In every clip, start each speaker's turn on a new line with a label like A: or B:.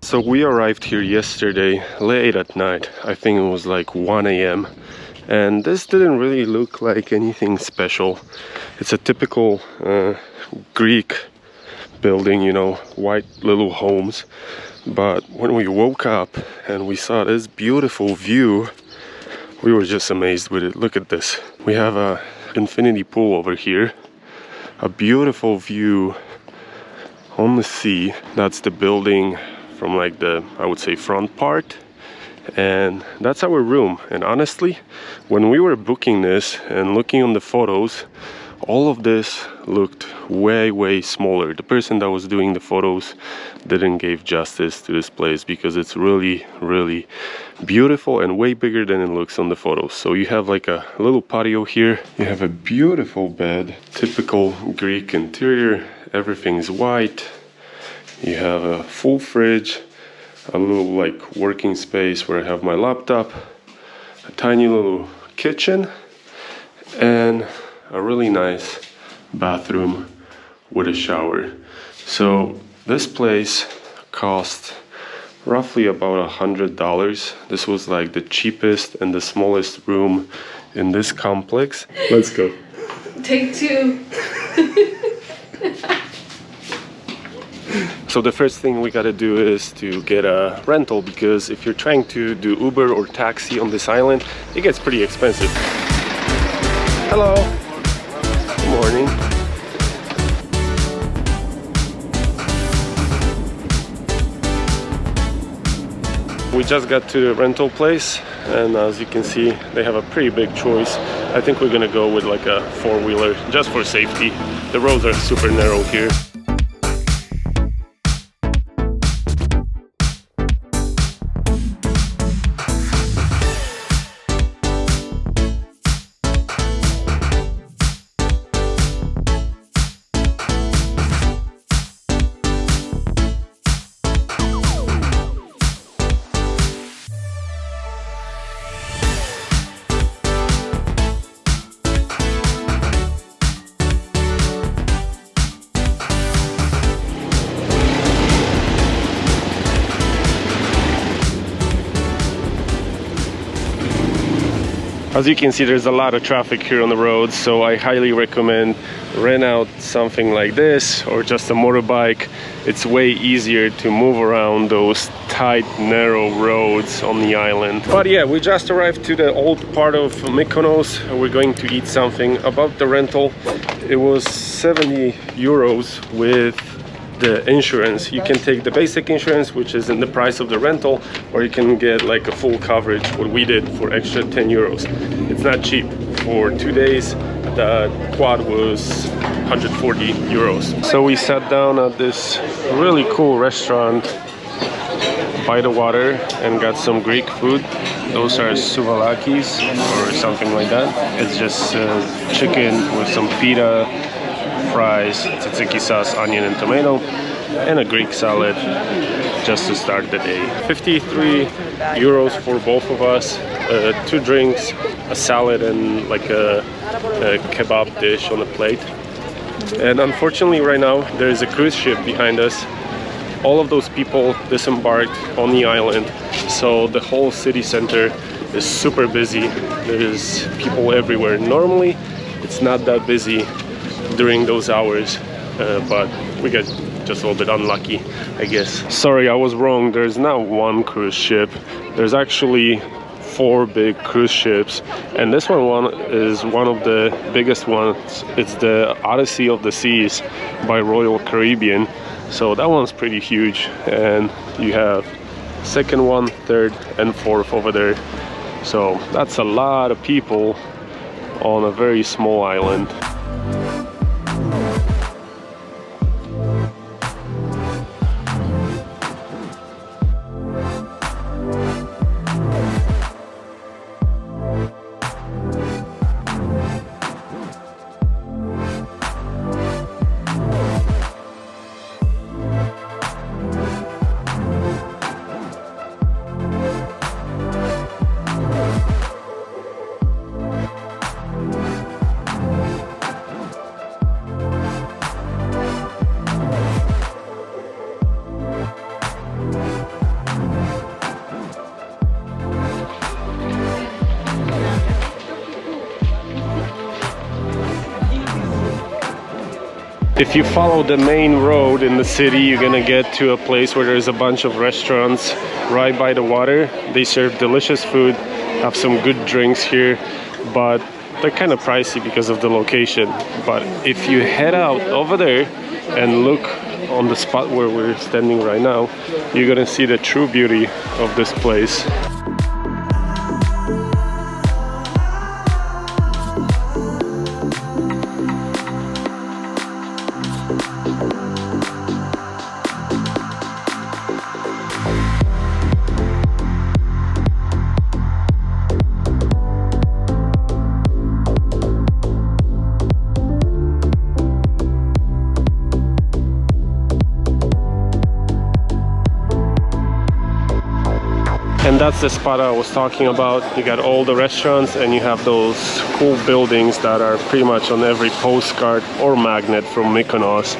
A: So we arrived here yesterday late at night. I think it was like 1 a.m. and this didn't really look like anything special. It's a typical Greek building, you know, white little homes. But when we woke up and we saw this beautiful view, we were just amazed with it. Look at this. We have a infinity pool over here, a beautiful view on the sea. That's the building from like the, I would say, front part, and that's our room. And honestly, when we were booking this and looking on the photos, all of this looked way smaller. The person that was doing the photos didn't give justice to this place, because it's really beautiful and way bigger than it looks on the photos. So you have like a little patio here, you have a beautiful bed, typical Greek interior, everything's white. You have a full fridge, a little like working space where I have my laptop, a tiny little kitchen, and a really nice bathroom with a shower. So this place cost roughly about $100. This was like the cheapest and the smallest room in this complex. Let's go.
B: Take two.
A: So the first thing we gotta do is to get a rental, because if you're trying to do Uber or taxi on this island, it gets pretty expensive. Hello. Good morning. We just got to the rental place, and as you can see, they have a pretty big choice. I think we're gonna go with like a four-wheeler just for safety. The roads are super narrow here. As you can see, there's a lot of traffic here on the road, so I highly recommend rent out something like this or just a motorbike. It's way easier to move around those tight, narrow roads on the island. But yeah, we just arrived to the old part of Mykonos. We're going to eat something. About the rental, it was 70 euros with the insurance. You can take the basic insurance, which is in the price of the rental, or you can get like a full coverage, what we did, for extra 10 euros. It's not cheap. For 2 days, the quad was 140 euros. So we sat down at this really cool restaurant by the water and got some Greek food. Those are souvlakis or something like that. It's just chicken with some pita, fries, tzatziki sauce, onion and tomato, and a Greek salad just to start the day. 53 euros for both of us, 2 drinks, a salad, and like a kebab dish on a plate. And unfortunately right now there is a cruise ship behind us. All of those people disembarked on the island, so the whole city center is super busy. There's people everywhere. Normally it's not that busy during those hours, but we got just a little bit unlucky, I guess. Sorry, I was wrong. There's not one cruise ship. There's actually 4 big cruise ships, and this one is one of the biggest ones. It's the Odyssey of the Seas by Royal Caribbean. So that one's pretty huge, and you have second one, third and fourth over there. So that's a lot of people on a very small island. If you follow the main road in the city, you're gonna get to a place where there's a bunch of restaurants right by the water. They serve delicious food, have some good drinks here, but they're kind of pricey because of the location. But if you head out over there and look on the spot where we're standing right now, you're gonna see the true beauty of this place. And that's the spot I was talking about. You got all the restaurants and you have those cool buildings that are pretty much on every postcard or magnet from Mykonos.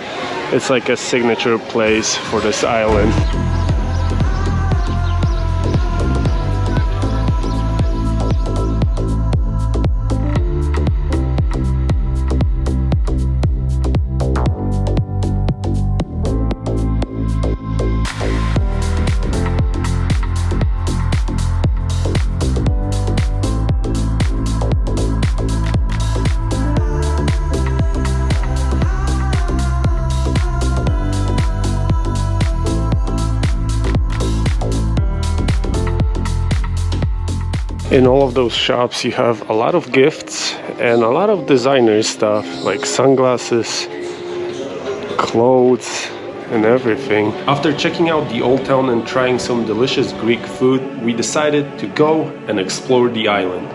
A: It's like a signature place for this island. In all of those shops you have a lot of gifts and a lot of designer stuff like sunglasses, clothes and everything. After checking out the Old Town and trying some delicious Greek food, we decided to go and explore the island.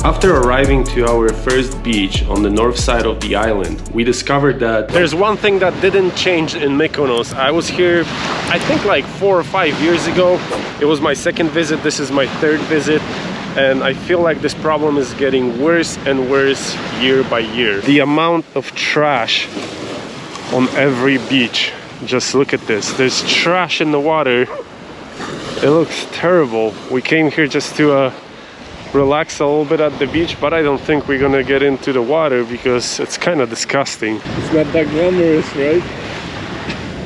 A: After arriving to our first beach on the north side of the island, we discovered that there's one thing that didn't change in Mykonos. I was here, I think like 4 or 5 years ago. It was my second visit, this is my third visit, and I feel like this problem is getting worse and worse year by year. The amount of trash on every beach, just look at this. There's trash in the water. It looks terrible. We came here just to relax a little bit at the beach, but I don't think we're gonna get into the water because it's kind of disgusting. It's not that glamorous, right?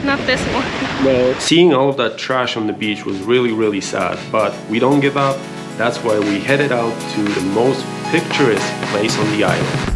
B: Not this one.
A: No. Seeing all of that trash on the beach was really sad, but we don't give up. That's why we headed out to the most picturesque place on the island.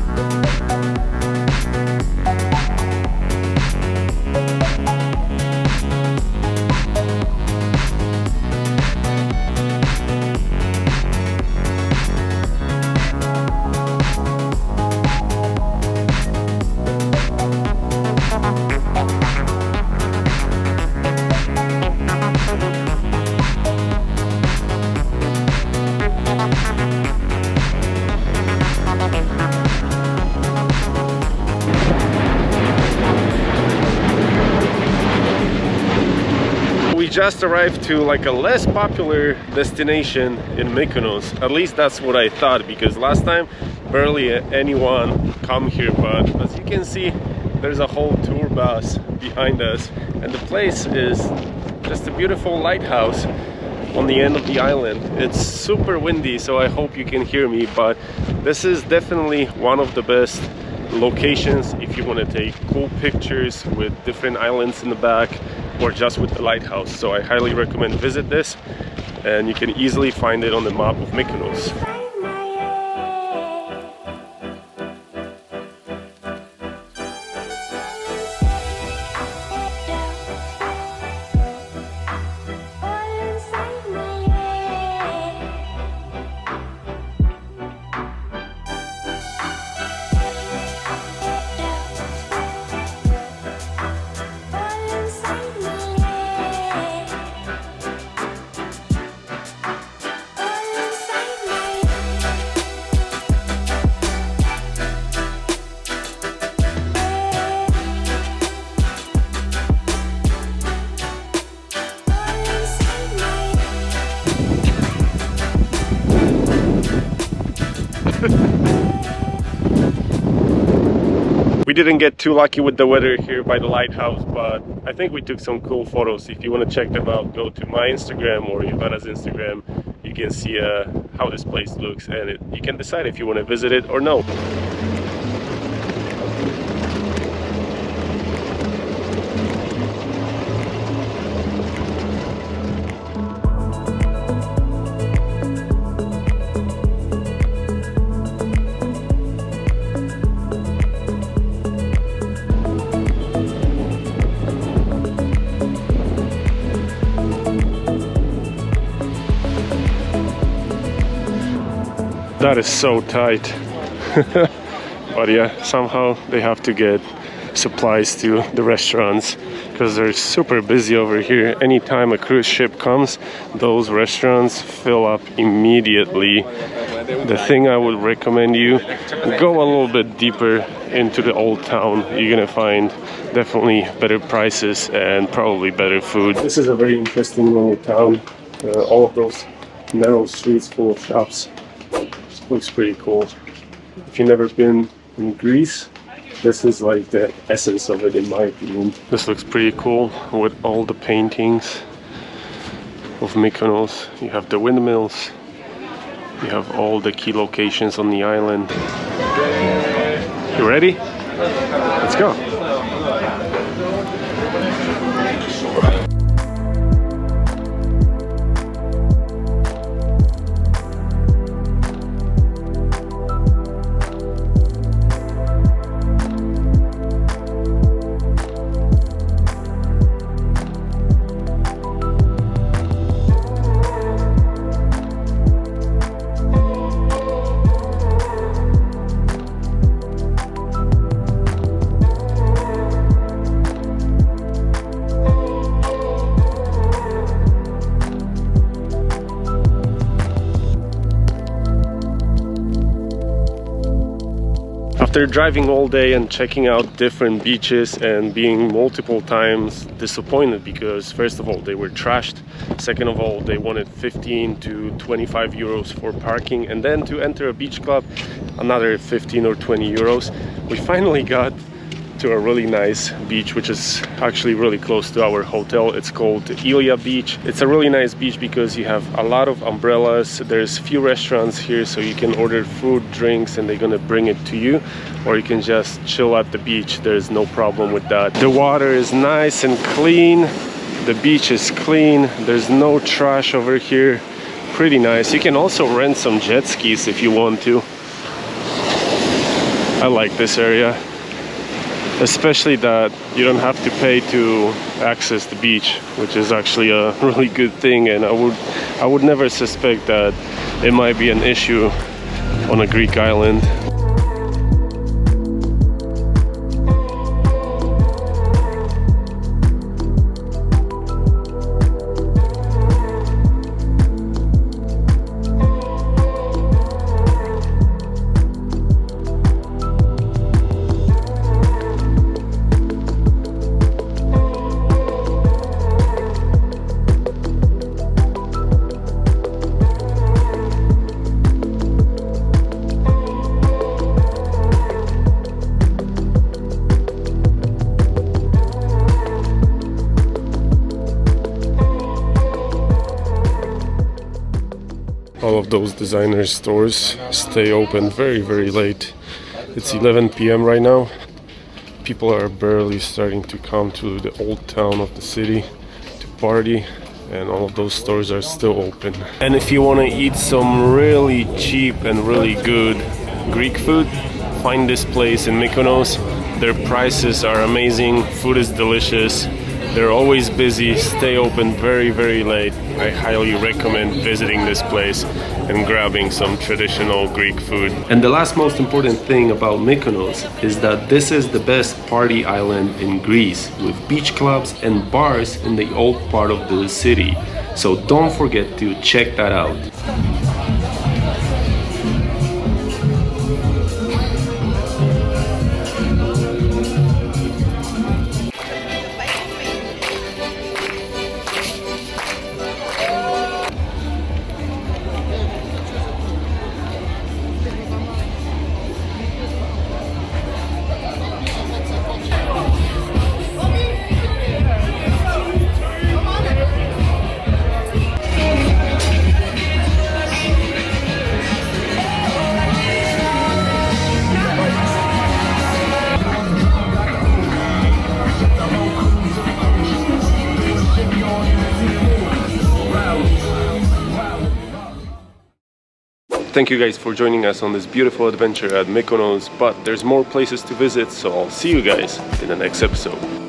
A: We just arrived to like a less popular destination in Mykonos. At least that's what I thought, because last time barely anyone come here, but as you can see there's a whole tour bus behind us, and the place is just a beautiful lighthouse on the end of the island. It's super windy, so I hope you can hear me, but this is definitely one of the best locations if you want to take cool pictures with different islands in the back or just with the lighthouse. So I highly recommend visit this, and you can easily find it on the map of Mykonos. didn't get too lucky with the weather here by the lighthouse, but I think we took some cool photos. If you want to check them out, go to my Instagram or Ivana's Instagram. You can see how this place looks, and you can decide if you want to visit it or no. That is so tight. But yeah, somehow they have to get supplies to the restaurants because they're super busy over here. Anytime a cruise ship comes, those restaurants fill up immediately. The thing I would recommend you, go a little bit deeper into the old town. You're gonna find definitely better prices and probably better food. This is a very interesting little town. All of those narrow streets full of shops. Looks pretty cool. If you've never been in Greece, this is like the essence of it in my opinion. This looks pretty cool with all the paintings of Mykonos. You have the windmills, you have all the key locations on the island. You ready? Let's go. After driving all day and checking out different beaches and being multiple times disappointed because first of all they were trashed, second of all they wanted 15 to 25 euros for parking, and then to enter a beach club another 15 or 20 euros, we finally got to a really nice beach which is actually really close to our hotel. It's called Ilia Beach. It's a really nice beach because you have a lot of umbrellas. There's few restaurants here, so you can order food, drinks, and they're gonna bring it to you, or you can just chill at the beach. There's no problem with that. The water is nice and clean. The beach is clean. There's no trash over here. Pretty nice. You can also rent some jet skis if you want to. I like this area. Especially that you don't have to pay to access the beach, which is actually a really good thing, and I would never suspect that it might be an issue on a Greek island. All of those designer stores stay open very late. It's 11 p.m. right now. People are barely starting to come to the old town of the city to party, and all of those stores are still open. And if you want to eat some really cheap and really good Greek food, find this place in Mykonos. Their prices are amazing, food is delicious. They're always busy, stay open very late. I highly recommend visiting this place and grabbing some traditional Greek food. And the last most important thing about Mykonos is that this is the best party island in Greece, with beach clubs and bars in the old part of the city. So don't forget to check that out. Thank you guys for joining us on this beautiful adventure at Mykonos, but there's more places to visit, so I'll see you guys in the next episode.